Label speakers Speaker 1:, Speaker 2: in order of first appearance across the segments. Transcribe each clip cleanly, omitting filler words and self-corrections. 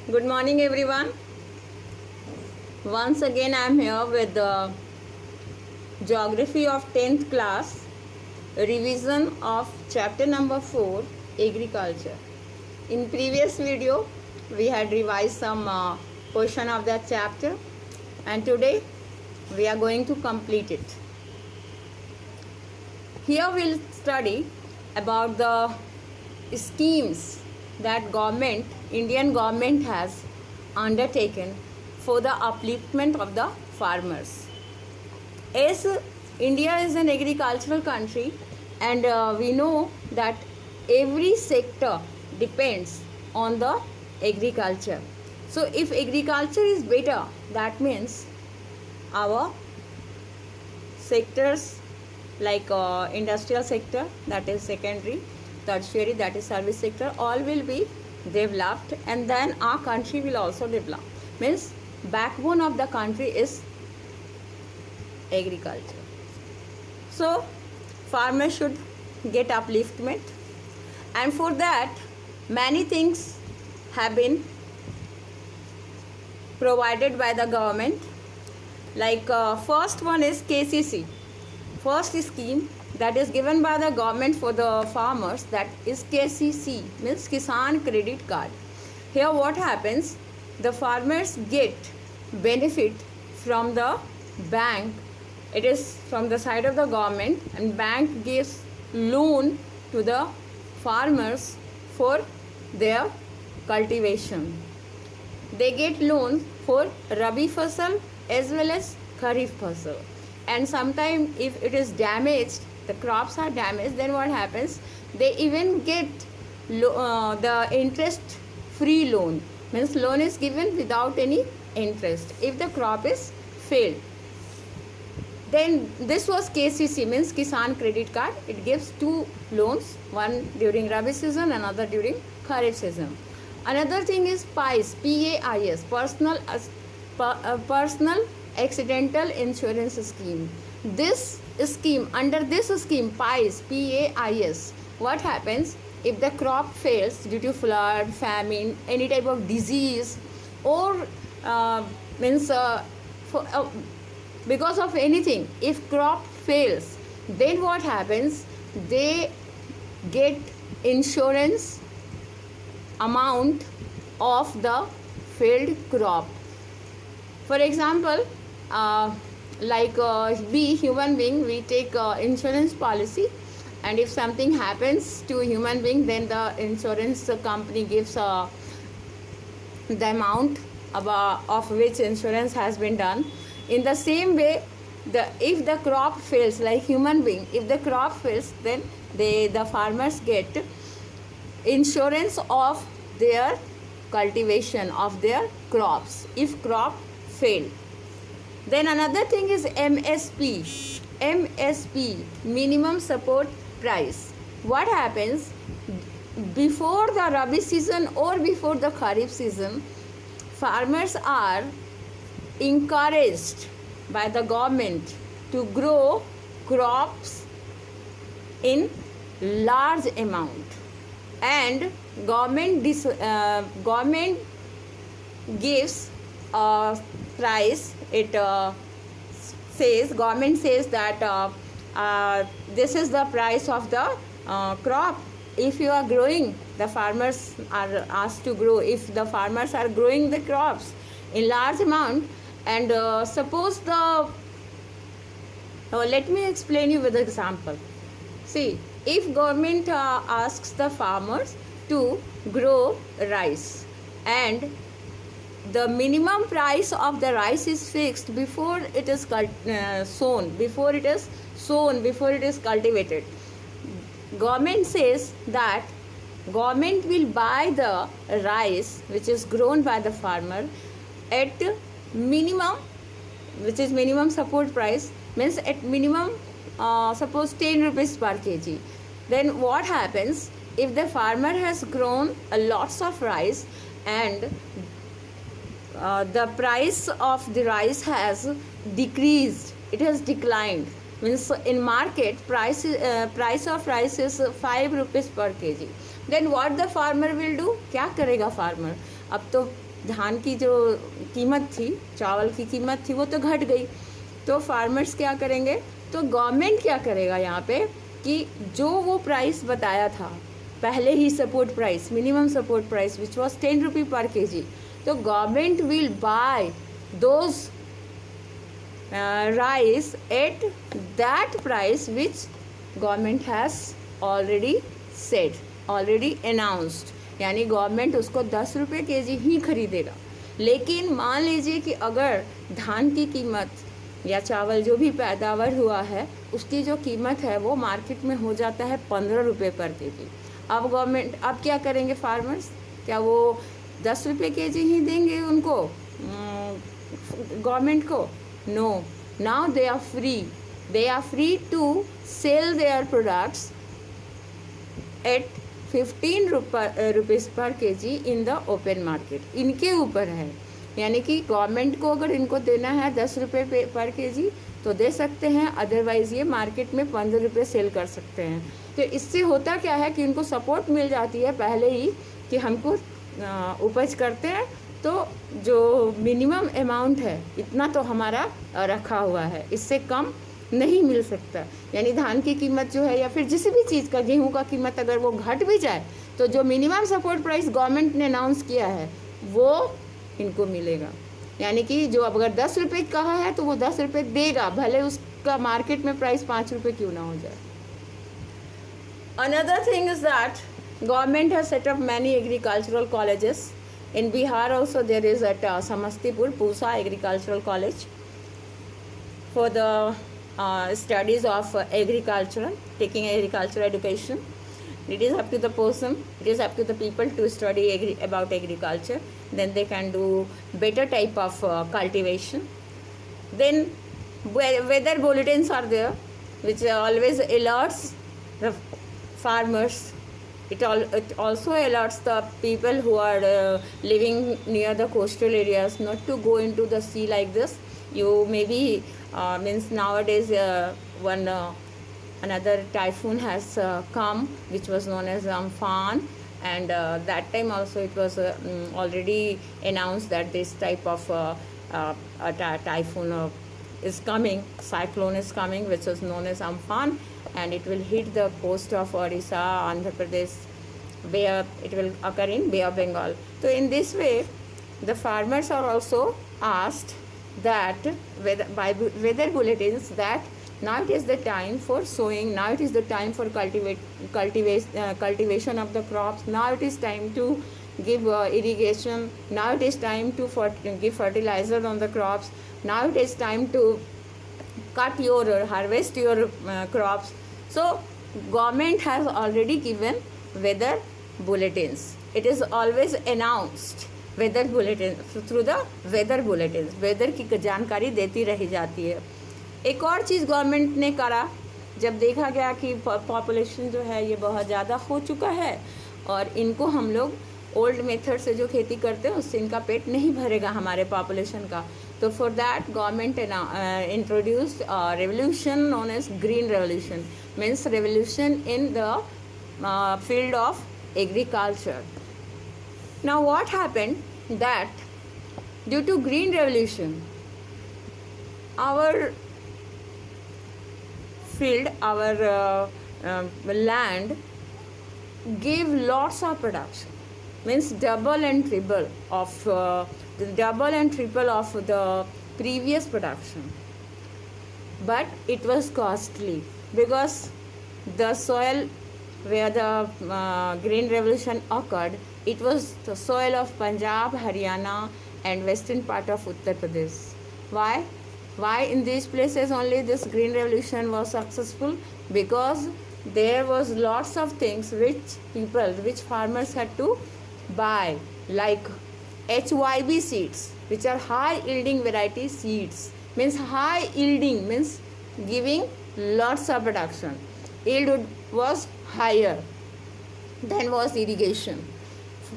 Speaker 1: Good morning, everyone. Once again, I am here with the Geography of 10th class, revision of chapter number 4, Agriculture. In previous video, we had revised some portion of that chapter, and today we are going to complete it. Here we'll study about the schemes that Indian government has undertaken for the upliftment of the farmers. As India is an agricultural country, and we know that every sector depends on the agriculture. So if agriculture is better, that means our sectors like industrial sector, that is secondary, tertiary, that is service sector, all will be developed, and then our country will also develop. Means backbone of the country is agriculture. So farmers should get upliftment, and for that many things have been provided by the government. Like first one is KCC. First scheme that is given by the government for the farmers, that is KCC, means Kisan Credit Card. Here what happens, the farmers get benefit from the bank. It is from the side of the government, and bank gives loan to the farmers for their cultivation. They get loan for Rabi Fasal as well as Kharif Fasal. And sometimes if it is damaged, the crops are damaged, then what happens, they even get the interest free loan, means loan is given without any interest if the crop is failed. Then this was KCC, means Kisan Credit Card. It gives two loans, one during Rabi season, another during Kharif season. Another thing is PAIS, PAIS, Personal Accidental Insurance Scheme. This scheme, under this scheme, PAIS, PAIS, what happens if the crop fails due to flood, famine, any type of disease, or because of anything, if crop fails, then what happens, they get insurance amount of the failed crop. For example, we human being, we take insurance policy, and if something happens to human being, then the insurance company gives the amount of which insurance has been done. In the same way, if the crop fails, like human being, if the crop fails, then the farmers get insurance of their cultivation of their crops if crop fail. Then another thing is MSP, minimum support price. What happens, before the Rabi season or before the Kharif season, farmers are encouraged by the government to grow crops in large amount, and government gives a price. Government says that this is the price of the crop. If you are growing, the farmers are asked to grow. If the farmers are growing the crops in large amount, and suppose let me explain you with an example. See, if government asks the farmers to grow rice, and the minimum price of the rice is fixed before it is sown, before it is cultivated, government says that government will buy the rice which is grown by the farmer at minimum, which is minimum support price, means at minimum suppose 10 rupees per kg. Then what happens, if the farmer has grown lots of rice, and the price of the rice has decreased, it has declined, means in market price of rice is 5 rupees per kg, then what the farmer will do, क्या करेगा farmer, अब तो धान की जो कीमत थी, चावल की कीमत थी, वो तो घट गई। तो फार्मर्स क्या करेंगे, तो गवर्नमेंट क्या करेगा यहाँ पे कि जो वो प्राइस बताया था पहले ही, support price, minimum support price which was 10 rupee per KG, तो government will buy those rice at that price which government has already said, already announced। यानी गवर्नमेंट उसको 10 रुपये के जी ही खरीदेगा। लेकिन मान लीजिए कि अगर धान की कीमत या चावल जो भी पैदावार हुआ है उसकी जो कीमत है वो मार्केट में हो जाता है 15 रुपये पर के जी। अब गवर्नमेंट, अब क्या करेंगे फार्मर्स, क्या वो 10 रुपये के जी ही देंगे उनको, गवर्नमेंट को? No, now they are free to sell their products at 15 rupees per kg in the open market। इनके ऊपर है, यानी कि गवर्नमेंट को अगर इनको देना है 10 रुपये पर केजी तो दे सकते हैं, अदरवाइज़ ये मार्केट में 15 रुपये सेल कर सकते हैं। तो इससे होता क्या है कि उनको सपोर्ट मिल जाती है पहले ही कि हमको उपज करते हैं तो जो मिनिमम अमाउंट है इतना तो हमारा रखा हुआ है, इससे कम नहीं मिल सकता। यानी धान की कीमत जो है या फिर किसी भी चीज़ का, गेहूं का कीमत अगर वो घट भी जाए तो जो मिनिमम सपोर्ट प्राइस गवर्नमेंट ने अनाउंस किया है वो इनको मिलेगा। यानी कि जो अगर 10 रुपये कहा है तो वो 10 रुपये देगा, भले उसका मार्केट में प्राइस 5 रुपये क्यों ना हो जाए। Another thing is that government has set up many agricultural colleges. In Bihar also there is at Samastipur Pusa Agricultural College for the studies of agriculture, taking agricultural education. It is up to the person, it is up to the people to study about agriculture. Then they can do better type of cultivation. Then weather bulletins are there which always alerts the farmers. It also alerts the people who are living near the coastal areas not to go into the sea like this. You maybe means nowadays another typhoon has come which was known as Amphan, and that time also it was already announced that this type of typhoon is coming, cyclone is coming, which is known as Amphan, and it will hit the coast of Odisha, Andhra Pradesh, where it will occur in Bay of Bengal. So in this way, the farmers are also asked that by weather bulletins that now it is the time for sowing, now it is the time for cultivation of the crops, now it is time to give irrigation, now it is time to give fertilizer on the crops, now it is time to cut your or harvest your crops. So government has already given weather bulletins. It is always announced weather bulletins through the weather bulletins. weather की जानकारी देती रही जाती है। एक और चीज़ government ने करा, जब देखा गया कि पॉपुलेशन जो है ये बहुत ज़्यादा हो चुका है और इनको हम लोग ओल्ड मेथड से जो खेती करते हैं उससे इनका पेट नहीं भरेगा हमारे पॉपुलेशन का, तो for that government introduced revolution known as green revolution, means revolution in the field of agriculture. Now what happened that due to green revolution our field, our land gave lots of production, means double and triple of the previous production, but it was costly because the soil where the green revolution occurred, it was the soil of Punjab, Haryana and western part of Uttar Pradesh. Why in these places only this green revolution was successful? Because there was lots of things which farmers had to buy, like HYB seeds, which are high yielding variety seeds, means high yielding means giving lots of production. Yield was higher. Then was irrigation,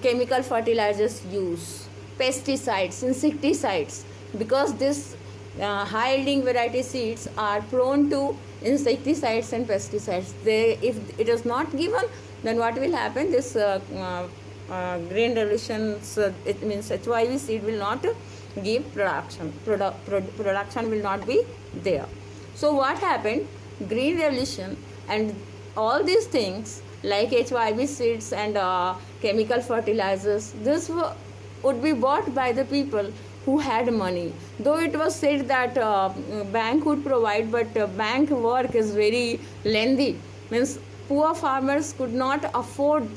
Speaker 1: chemical fertilizers use, pesticides, insecticides, because this high yielding variety seeds are prone to insecticides and pesticides. If it is not given, then what will happen? This green revolutions, it means HYV seed will not give production. Production will not be there. So what happened? Green revolution and all these things like HYV seeds and chemical fertilizers, this would be bought by the people who had money. Though it was said that bank would provide, but bank work is very lengthy. Means poor farmers could not afford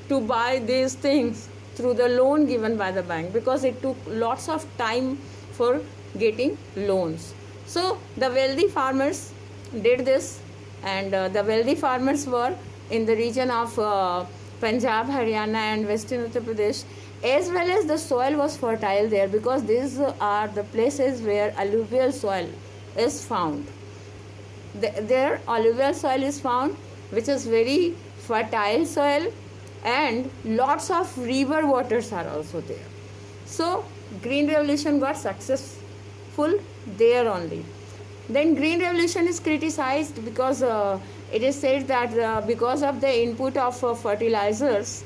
Speaker 1: to buy these things through the loan given by the bank, because it took lots of time for getting loans. So the wealthy farmers did this, and the wealthy farmers were in the region of Punjab, Haryana and Western Uttar Pradesh, as well as the soil was fertile there, because these are the places where alluvial soil is found. There alluvial soil is found, which is very fertile soil, and lots of river waters are also there. So green revolution got successful there only. Then green revolution is criticized because it is said that because of the input of fertilizers,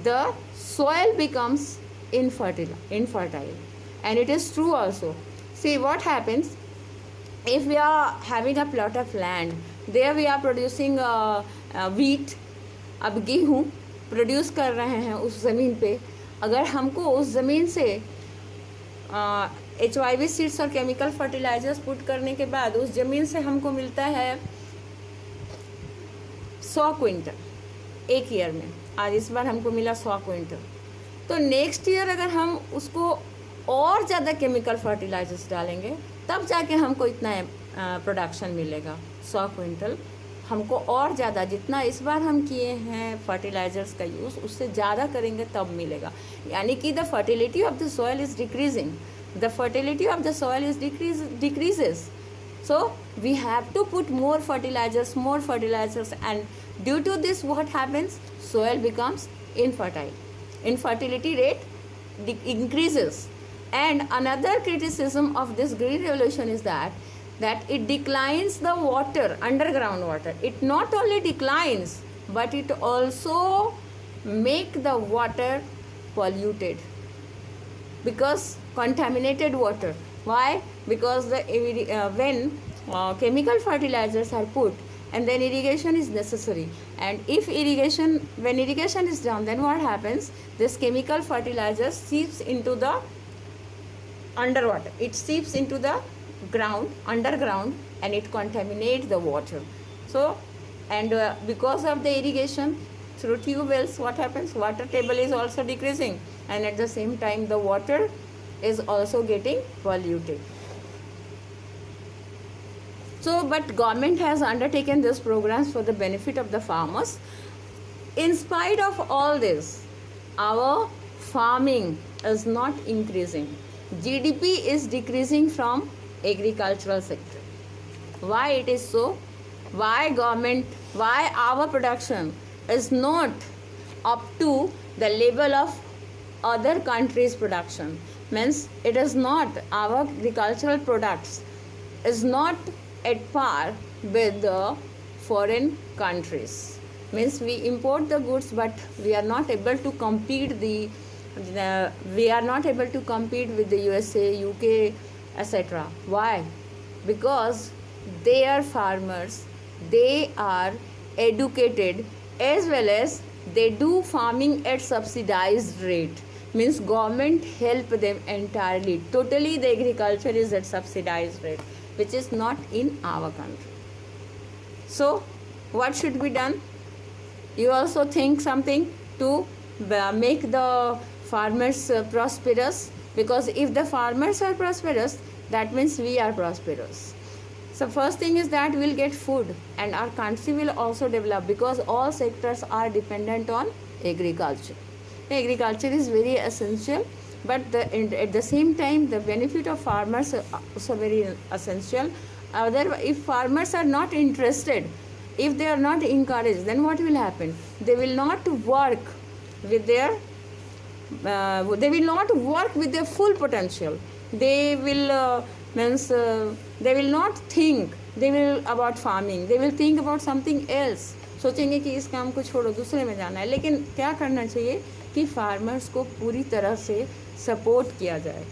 Speaker 1: the soil becomes infertile, and it is true also. See what happens, if we are having a plot of land, there we are producing wheat, अब गेहूँ produce कर रहे हैं उस ज़मीन पे, अगर हमको उस ज़मीन से HYV सीड्स और केमिकल फर्टिलाइजर्स पुट करने के बाद उस ज़मीन से हमको मिलता है 100 क्विंटल एक ईयर में, आज इस बार हमको मिला 100 क्विंटल, तो नेक्स्ट ईयर अगर हम उसको और ज़्यादा केमिकल फर्टिलाइजर्स डालेंगे तब जाके हमको इतना प्रोडक्शन मिलेगा। 100 क्विंटल हमको और ज़्यादा, जितना इस बार हम किए हैं फर्टिलाइजर्स का यूज़ उससे ज़्यादा करेंगे तब मिलेगा। यानी कि the fertility of the soil is decreasing, the fertility of the soil is decreases, so we have to put more fertilizers, and due to this what happens, soil becomes infertile, infertility rate increases. And another criticism of this green revolution is that it declines the water, underground water. It not only declines but it also make the water polluted, because contaminated water. Why? Because when chemical fertilizers are put and then irrigation is necessary, and when irrigation is done, then what happens, this chemical fertilizer seeps into the underwater, it seeps into the ground, underground, and it contaminates the water. So and because of the irrigation through tube wells, what happens, water table is also decreasing, and at the same time the water is also getting polluted. So but government has undertaken these programs for the benefit of the farmers. In spite of all this, our farming is not increasing. GDP is decreasing from agricultural sector. Why it is so? Why our production is not up to the level of other countries' production? Means it is not, our agricultural products is not at par with the foreign countries. Means we import the goods but we are not able to compete with the USA, UK, etc. Why? Because their farmers, they are educated, as well as they do farming at subsidized rate. Means government help them entirely, totally the agriculture is at subsidized rate, which is not in our country. So what should be done? You also think something to make the farmers prosperous, because if the farmers are prosperous, that means we are prosperous. So first thing is that we'll get food and our country will also develop, because all sectors are dependent on agriculture. Agriculture is very essential, but at the same time the benefit of farmers are also very essential. Otherwise, if farmers are not interested, if they are not encouraged, then what will happen? They will not work with their full potential. They will they will not think about farming, they will think about something else. सोचेंगे कि इस काम को छोड़ो, दूसरे में जाना है. लेकिन क्या करना चाहिए कि फार्मर्स को पूरी तरह से सपोर्ट किया जाए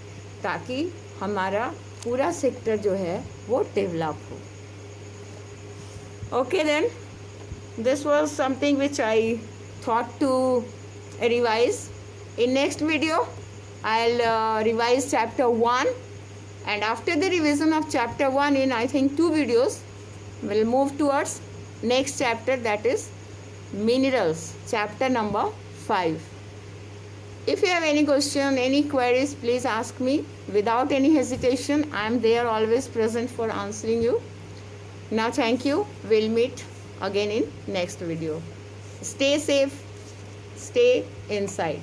Speaker 1: ताकि हमारा पूरा सेक्टर जो है वो डेवलप हो. Okay then, this was something which I thought to revise. In next video, I'll revise chapter 1, and after the revision of chapter 1 in I think 2 videos, we'll move towards next chapter, that is minerals, chapter number 5. If you have any question, any queries, please ask me without any hesitation. I am there always present for answering you. Now thank you. We'll meet again in next video. Stay safe. Stay inside.